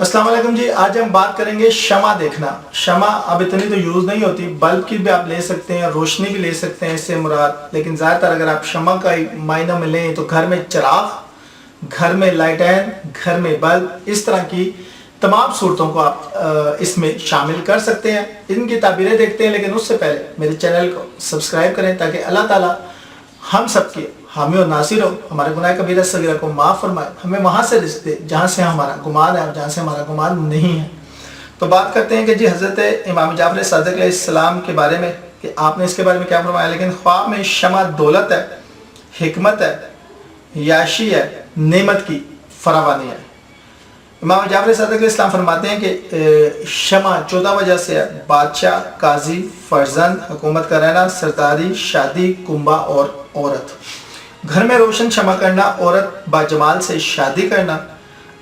अस्सलाम वालेकुम जी। आज हम बात करेंगे शमा देखना। शमा अब इतनी तो यूज़ नहीं होती, बल्ब की भी आप ले सकते हैं, रोशनी भी ले सकते हैं इससे मुराद। लेकिन ज़्यादातर अगर आप शमा का मायना में लें तो घर में चिराग, घर में लाइटैन, घर में बल्ब, इस तरह की तमाम सूरतों को आप इसमें शामिल कर सकते हैं। इनकी ताबीरें देखते हैं, लेकिन उससे पहले मेरे चैनल को सब्सक्राइब करें ताकि अल्लाह ताला हम सबके हामी और नासिर हो, हमारे गुनाह कबीरा सगीरा को माफ़ फरमाए, हमें वहाँ से रिज़्क़ दे जहाँ से हमारा गुमान है और जहाँ से हमारा गुमान नहीं है। तो बात करते हैं कि जी हज़रत इमाम जाफ़र सादिक़ अलैहिस्सलाम के बारे में कि आपने इसके बारे में क्या फरमाया। लेकिन ख्वाब में शमा दौलत है, हिकमत है, याशी है, नेमत की फरावानी है। इमाम जाफ़र सादिक़ अलैहिस्सलाम फरमाते हैं कि शमा 14 वजह से है: बादशाह, काजी, फर्जंद, हुकूमत का रहना, सरदारी, शादी, कुंबा और औरत। घर में रोशन शमा करना, औरत बाजमाल से शादी करना,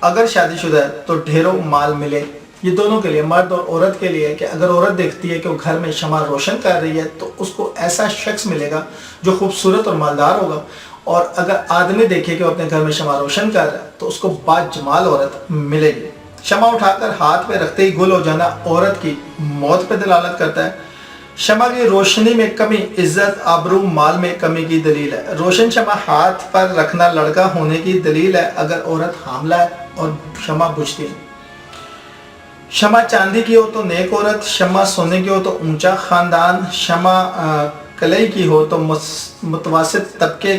अगर शादीशुदा है तो ढेरों माल मिले। ये दोनों के लिए, मर्द और औरत के लिए, कि अगर औरत देखती है कि वो घर में शमा रोशन कर रही है तो उसको ऐसा शख्स मिलेगा जो खूबसूरत और मालदार होगा, और अगर आदमी देखे कि वो अपने घर में शमा रोशन कर रहा है तो उसको बाजमाल औरत मिलेगी। शमा उठाकर हाथ पे रखते ही गुल हो जाना औरत की मौत पे दलालत करता है। शमा की रोशनी में कमी इज्जत, आबरू, माल में कमी की दलील है। रोशन शमा हाथ पर रखना लड़का होने की दलील है अगर औरत हामला है और शमा बुझती है। शमा चांदी की हो तो नेक औरत, शमा सोने की हो तो ऊंचा खानदान, शमा कलई की हो तो मुतवासित तबके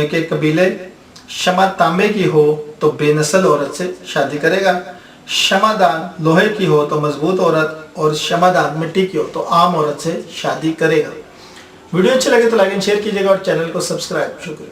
के कबीले, शमा तांबे की हो तो बेनस्ल औरत से शादी करेगा। शमादान लोहे की हो तो मजबूत औरत, और शमादान मिट्टी की हो तो आम औरत से शादी करेगा। वीडियो अच्छी लगे तो लाइक एंड शेयर कीजिएगा और चैनल को सब्सक्राइब। शुक्रिया।